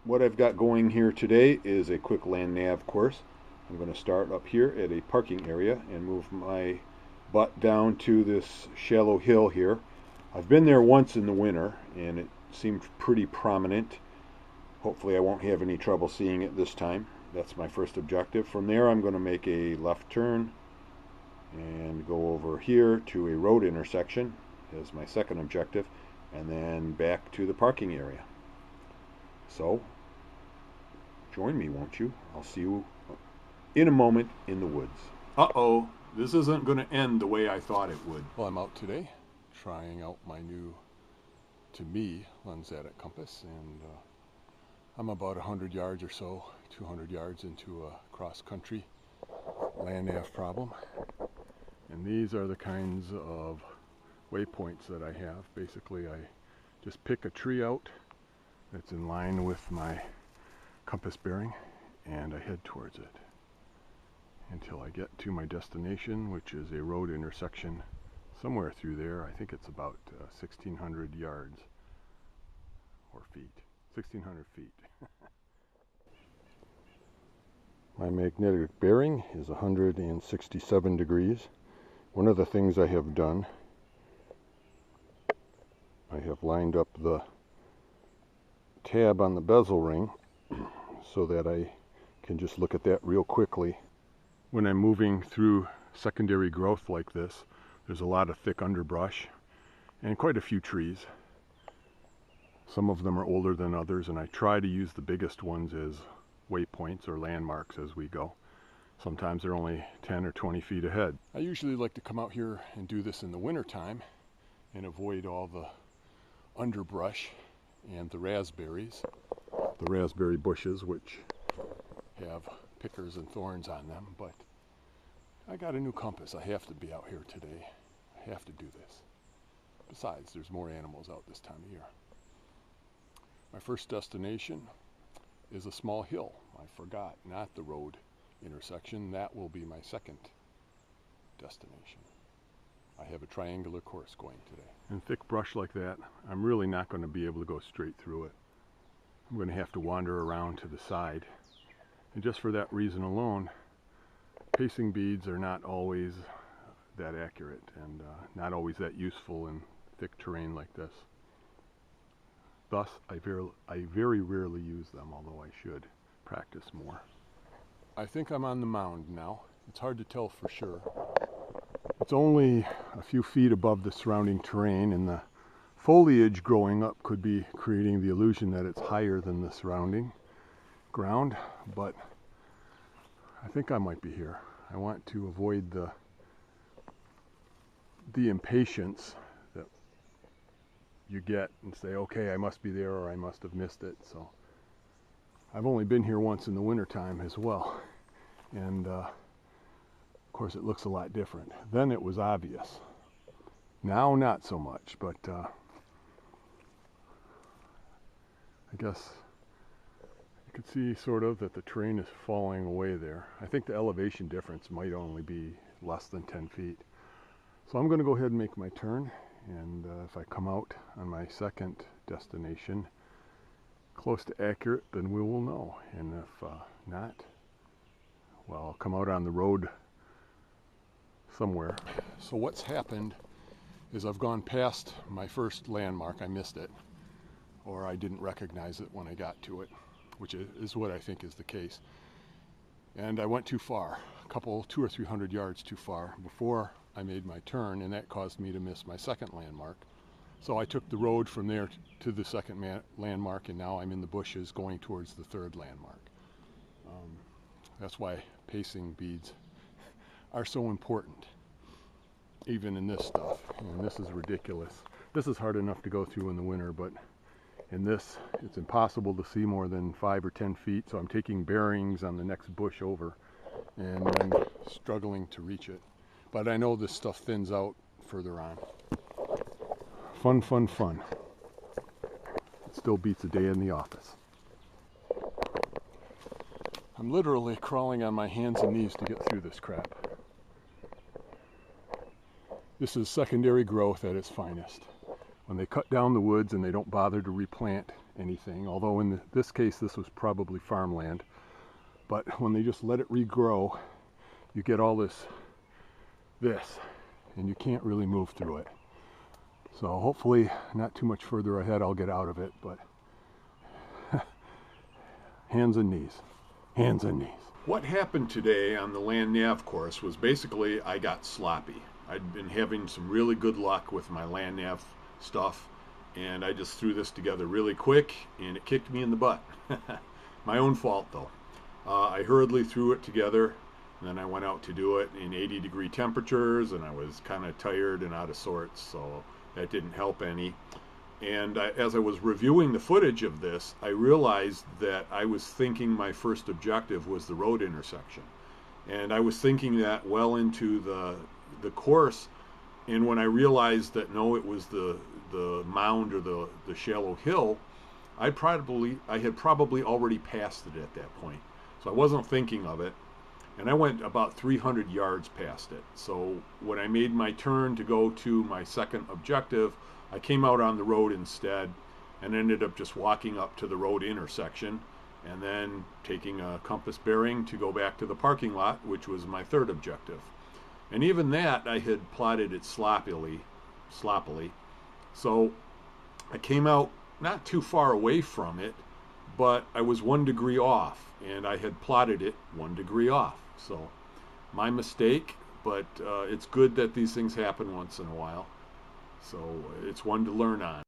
what I've got going here today is a quick land nav course. I'm going to start up here at a parking area and move my butt down to this shallow hill here. I've been there once in the winter and it seemed pretty prominent. Hopefully I won't have any trouble seeing it this time. That's my first objective. From there I'm going to make a left turn and go over here to a road intersection as my second objective, and then back to the parking area. So join me, won't you? I'll see you in a moment in the woods. Uh-oh, this isn't going to end the way I thought it would. Well, I'm out today trying out my new, to me, landnav compass, and I'm about 100 yards or so, 200 yards into a cross-country landnav problem. And these are the kinds of waypoints that I have. Basically, I just pick a tree out that's in line with my compass bearing, and I head towards it until I get to my destination, which is a road intersection somewhere through there. I think it's about 1,600 yards or feet, 1,600 feet. My magnetic bearing is 167 degrees. One of the things I have done, I have lined up the tab on the bezel ring so that I can just look at that real quickly. When I'm moving through secondary growth like this, there's a lot of thick underbrush and quite a few trees. Some of them are older than others, and I try to use the biggest ones as waypoints or landmarks as we go. Sometimes they're only 10 or 20 feet ahead. I usually like to come out here and do this in the winter time and avoid all the underbrush and the raspberry bushes, which have pickers and thorns on them. But I got a new compass. I have to be out here today. I have to do this. Besides, there's more animals out this time of year. My first destination is a small hill. I forgot, not the road intersection. That will be my second destination. I have a triangular course going today. In thick brush like that, I'm really not going to be able to go straight through it. I'm going to have to wander around to the side. And just for that reason alone, pacing beads are not always that accurate and not always that useful in thick terrain like this. Thus, I very rarely use them, although I should practice more. I think I'm on the mound now. It's hard to tell for sure. It's only a few feet above the surrounding terrain, and the foliage growing up could be creating the illusion that it's higher than the surrounding ground, but I think I might be here. I want to avoid the impatience that you get and say, okay, I must be there or I must have missed it. So I've only been here once in the wintertime as well, and of course it looks a lot different. Then it was obvious. Now not so much, but I guess you can see sort of that the terrain is falling away there. I think the elevation difference might only be less than 10 feet. So I'm going to go ahead and make my turn, and if I come out on my second destination close to accurate, then we will know. And if not, well, I'll come out on the road somewhere. So what's happened is I've gone past my first landmark. I missed it, or I didn't recognize it when I got to it, which is what I think is the case. And I went too far, 200 or 300 yards too far before I made my turn, and that caused me to miss my second landmark. So I took the road from there to the second landmark, and now I'm in the bushes going towards the third landmark. That's why pacing beads are so important, even in this stuff. And this is ridiculous. This is hard enough to go through in the winter, but in this, it's impossible to see more than 5 or 10 feet, so I'm taking bearings on the next bush over, and I'm struggling to reach it. But I know this stuff thins out further on. Fun, fun, fun. It still beats a day in the office. I'm literally crawling on my hands and knees to get through this crap. This is secondary growth at its finest. When they cut down the woods and they don't bother to replant anything, although in this case this was probably farmland. But when they just let it regrow, you get all this, and you can't really move through it. So hopefully not too much further ahead I'll get out of it, but hands and knees, hands and knees. What happened today on the landnav course was basically I got sloppy. I'd been having some really good luck with my landnav stuff, and I just threw this together really quick and it kicked me in the butt. My own fault though. I hurriedly threw it together, and then I went out to do it in 80-degree temperatures, and I was kind of tired and out of sorts, so that didn't help any. And as I was reviewing the footage of this, I realized that I was thinking my first objective was the road intersection. And I was thinking that well into the course, and when I realized that no, it was the mound or the shallow hill, I had probably already passed it at that point. So I wasn't thinking of it, and I went about 300 yards past it. So when I made my turn to go to my second objective, I came out on the road instead and ended up just walking up to the road intersection and then taking a compass bearing to go back to the parking lot, which was my third objective. And even that, I had plotted it sloppily. So I came out not too far away from it, but I was 1 degree off, and I had plotted it 1 degree off. So my mistake, but it's good that these things happen once in a while. So it's one to learn on.